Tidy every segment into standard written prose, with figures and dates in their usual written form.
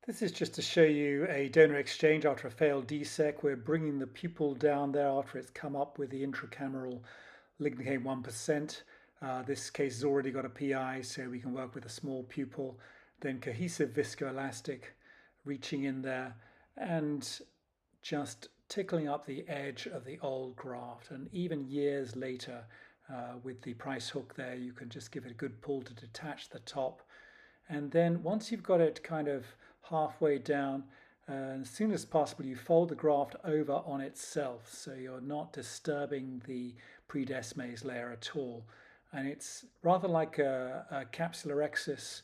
This is just to show you a donor exchange after a failed DSAEK. We're bringing the pupil down there after it's come up with the intracameral lignocaine 1%. This case has already got a PI, so we can work with a small pupil. Then cohesive viscoelastic, reaching in there and just tickling up the edge of the old graft. And even years later, with the price hook there, you can just give it a good pull to detach the top. And then once you've got it kind of halfway down, as soon as possible, you fold the graft over on itself, so you're not disturbing the pre-descemet layer at all. And it's rather like a capsular rhexis.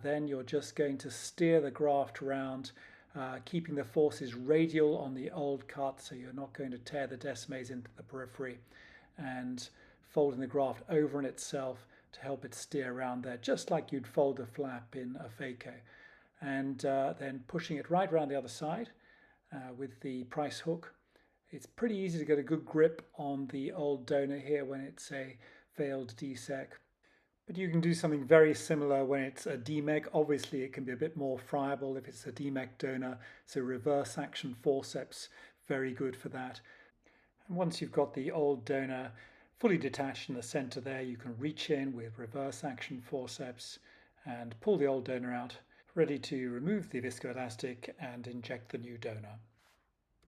Then you're just going to steer the graft around, keeping the forces radial on the old cut, so you're not going to tear the descemet into the periphery, and folding the graft over on itself to help it steer around there, just like you'd fold a flap in a phaco. And then pushing it right around the other side with the price hook. It's pretty easy to get a good grip on the old donor here when it's a failed DSAEK. But you can do something very similar when it's a DMEK. Obviously, it can be a bit more friable if it's a DMEK donor, so reverse action forceps, very good for that. And once you've got the old donor fully detached in the center there, you can reach in with reverse action forceps and pull the old donor out, ready to remove the viscoelastic and inject the new donor.